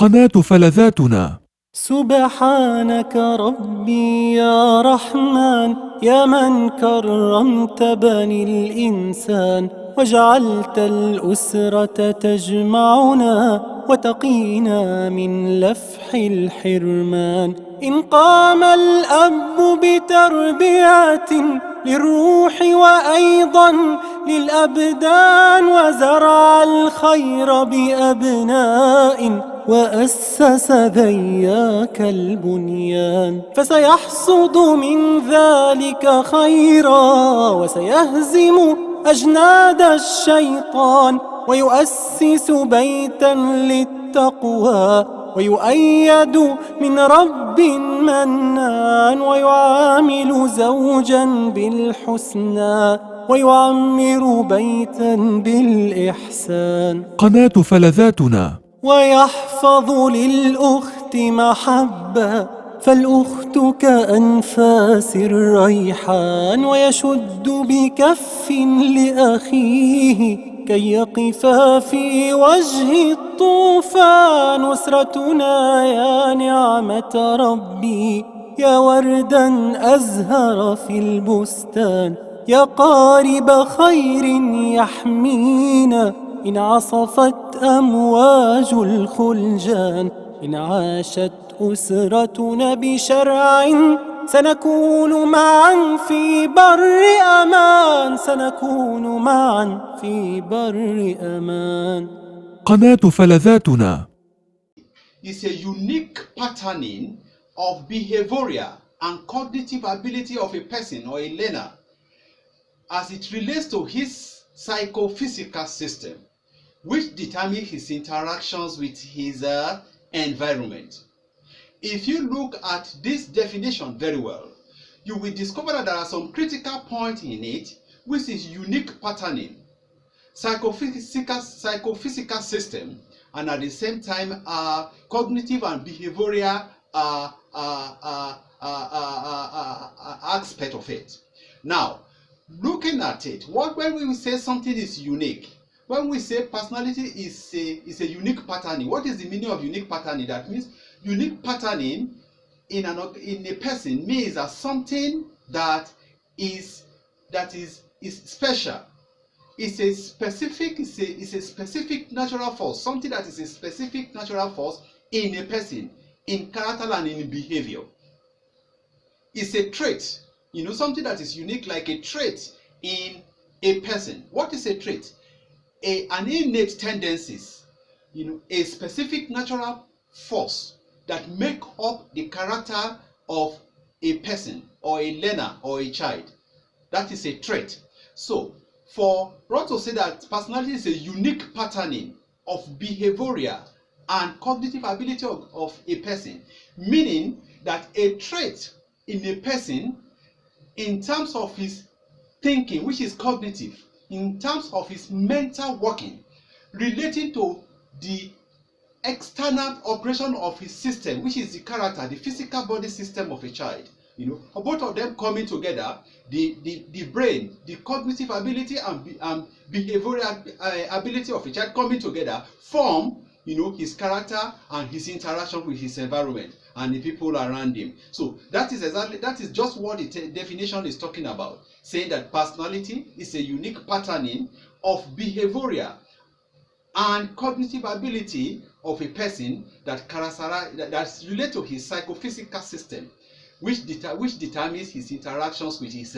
قناة فلذاتنا. سبحانك ربي يا رحمن، يا من كرمت بني الإنسان، وجعلت الأسرة تجمعنا وتقينا من لفح الحرمان. إن قام الأب بتربية للروح وأيضا للأبدان، وزرع الخير بأبناء وأسس ذياك البنيان، فسيحصد من ذلك خيرا وسيهزم أجناد الشيطان، ويؤسس بيتا للتقوى ويؤيد من رب منان، ويعامل زوجا بالحسنى ويعمر بيتا بالإحسان. قناة فلذاتنا. ويحفظ للأخت محبة، فالأخت كأنفاس الريحان، ويشد بكف لأخيه كي يقفا في وجه الطوفان. أسرتنا يا نعمة ربي، يا وردا أزهر في البستان، يا قارب خير يحمينا إن عصفت أمواج الخلجان. إن عاشت أسرتنا بشرع سنكون معا في بر أمان، سنكون معا في بر أمان. قناة فلذاتنا. Is a unique patterning of behavioral and cognitive ability of a person or a learner as it relates to his psychophysical system, which determines his interactions with his environment. If you look at this definition very well, you will discover that there are some critical points in it, which is unique patterning, psychophysical system, and at the same time cognitive and behavioral aspect of it. Now, looking at it, when we say something is unique, when we say personality is a unique patterning, what is the meaning of unique patterning? That means unique patterning in a person means that something that is special. It's a specific natural force, something that is a specific natural force in a person, in character and in behavior. It's a trait, something that is unique, like a trait in a person. What is a trait? An innate tendencies, a specific natural force that make up the character of a person or a learner or a child. That is a trait. So, for us to say that personality is a unique patterning of behavioral and cognitive ability of a person, meaning that a trait in a person, in terms of his thinking, which is cognitive, in terms of his mental working, relating to the external operation of his system, which is the character, the physical body system of a child, both of them coming together, the brain, the cognitive ability and behavioral ability of a child coming together form, his character and his interaction with his environment and the people around him. So that is just what the definition is talking about, saying that personality is a unique patterning of behavioral and cognitive ability of a person that's related to his psychophysical system, which determines his interactions with his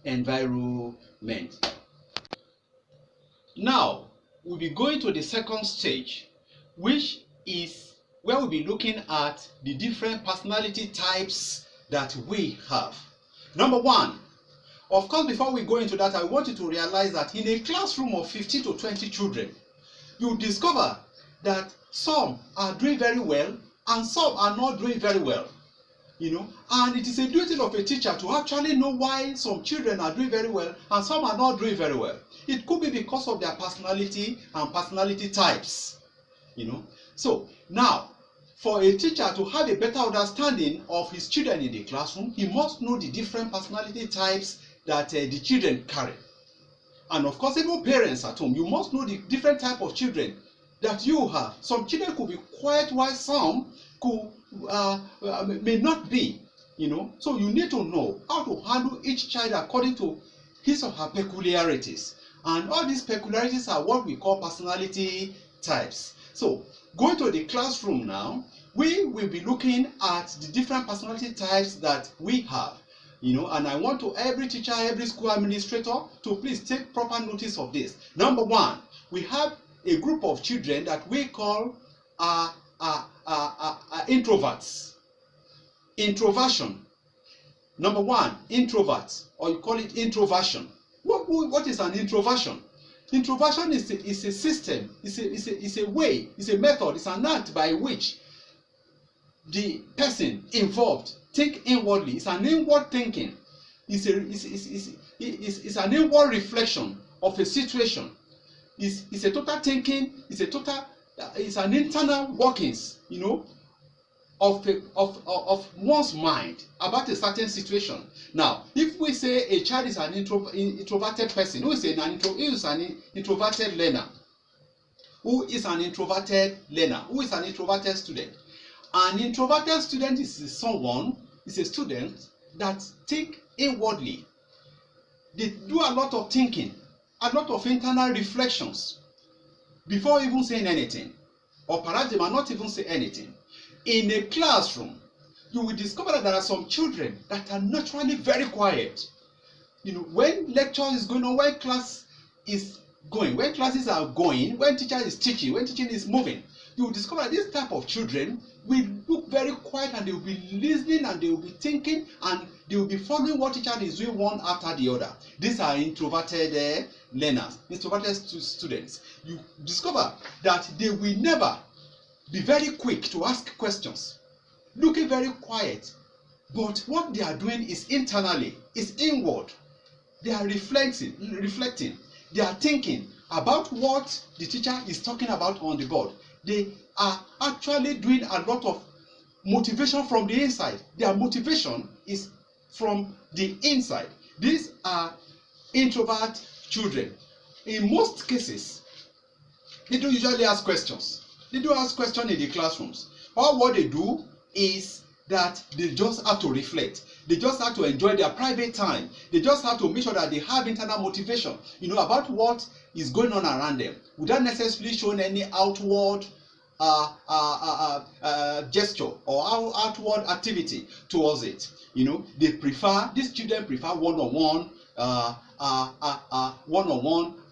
environment. Now, we'll be going to the second stage, which is where we'll be looking at the different personality types that we have. Number one, of course, before we go into that, I want you to realize that in a classroom of 15 to 20 children, you discover that some are doing very well and some are not doing very well. And it is a duty of a teacher to actually know why some children are doing very well and some are not doing very well. It could be because of their personality and personality types. So now, for a teacher to have a better understanding of his children in the classroom, he must know the different personality types that the children carry. And of course, even parents at home, you must know the different type of children that you have. Some children could be quiet while some could may not be, So you need to know how to handle each child according to his or her peculiarities. And all these peculiarities are what we call personality types. So going to the classroom now, we will be looking at the different personality types that we have. And I want to every teacher, every school administrator to please take proper notice of this. Number one, we have a group of children that we call introverts. Introversion. Number one, introvert, or you call it introversion. What is an introversion? Introversion is a system, is a way, is a method, it's an act by which the person involved think inwardly. It's an inward thinking. It's an inward reflection of a situation. It's a total thinking. It's an internal workings, of one's mind about a certain situation. Now, if we say a child is an introverted person, who is an introverted learner? Who is an introverted learner? Who is an introverted student? An introverted student is a student that think inwardly. They do a lot of thinking, a lot of internal reflections before even saying anything, or perhaps they might not even say anything. In a classroom, you will discover that there are some children that are naturally very quiet. When lecture is going on, when class is going, when classes are going, when teacher is teaching, when teaching is moving, you will discover that this type of children will look very quiet, and they will be listening, and they will be thinking, and they will be following what teacher is doing one after the other. These are introverted learners, introverted students. You discover that they will never be very quick to ask questions, looking very quiet, but what they are doing is internally, is inward. They are reflecting, they are thinking about what the teacher is talking about on the board. They are actually doing a lot of motivation from the inside. Their motivation is from the inside. These are introvert children. In most cases, they don't usually ask questions. They do ask questions in the classrooms. All what they do is that they just have to reflect. They just have to enjoy their private time. They just have to make sure that they have internal motivation, about what is going on around them, without necessarily showing any outward gesture or outward activity towards it. These children prefer one-on-one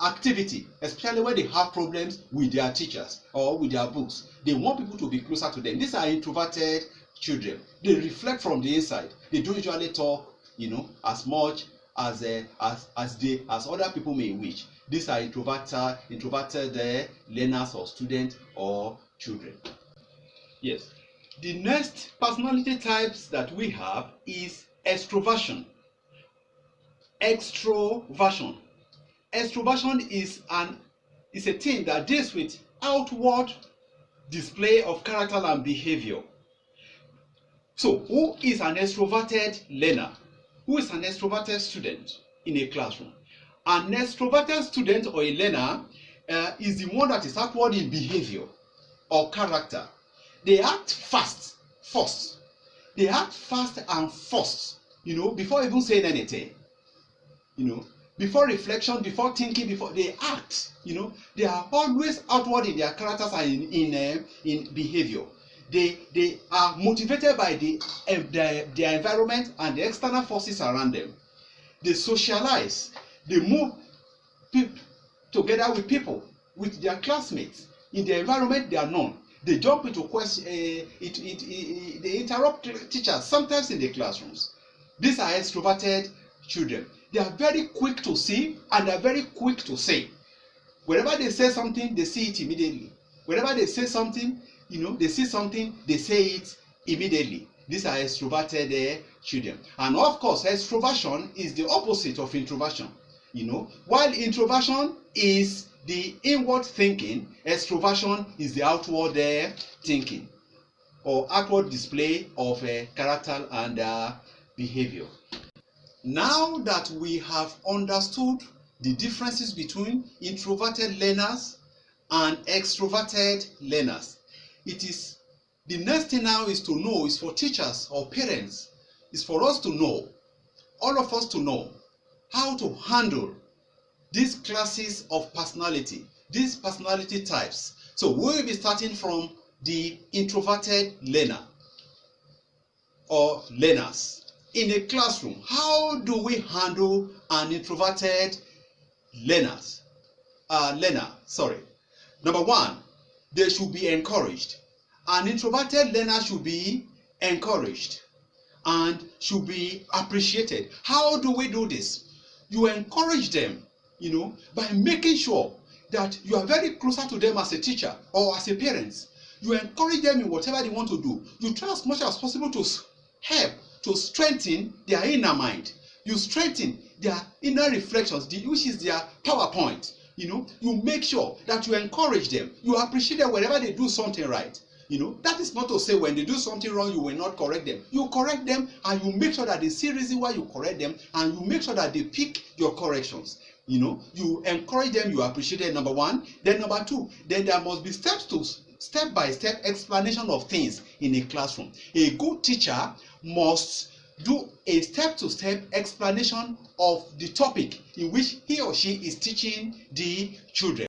activity, especially when they have problems with their teachers or with their books. They want people to be closer to them. These are introverted children. They reflect from the inside. They don't usually talk, as much as other people may wish. These are introverted learners or students or children. Yes. The next personality types that we have is extroversion. Extroversion. Extroversion is a thing that deals with outward display of character and behavior. So, who is an extroverted learner? Who is an extroverted student in a classroom? An extroverted student or a learner is the one that is outward in behavior or character. They act fast first. They act fast and first, before even saying anything. Before reflection, before thinking, before they act, they are always outward in their characters and in behavior. They are motivated by their environment and the external forces around them. They socialize. They move together with people, with their classmates. In the environment they are known. They jump into questions. They interrupt teachers sometimes in the classrooms. These are extroverted children. They are very quick to see and they are very quick to say. Whenever they say something, they see it immediately. Whenever they say something, they see something, they say it immediately. These are extroverted children. And of course, extroversion is the opposite of introversion. While introversion is the inward thinking, extroversion is the outward thinking or outward display of character and behavior. Now that we have understood the differences between introverted learners and extroverted learners. The next thing now is to know, is for teachers or parents, is for us to know, all of us to know, how to handle these classes of personality, these personality types. So we will be starting from the introverted learner or learners. In a classroom, how do we handle an introverted learner? Number one, they should be encouraged. An introverted learner should be encouraged and should be appreciated. How do we do this? You encourage them, by making sure that you are very closer to them as a teacher or as a parent. You encourage them in whatever they want to do. You try as much as possible to help to strengthen their inner mind. You strengthen their inner reflections, which is their PowerPoint. You make sure that you encourage them. You appreciate them whenever they do something right. That is not to say when they do something wrong, you will not correct them. You correct them and you make sure that they see reason why you correct them, and you make sure that they pick your corrections. You encourage them, you appreciate them, number one. Then number two, then there must be step-by-step explanation of things in a classroom. A good teacher must do a step-to-step explanation of the topic in which he or she is teaching the children.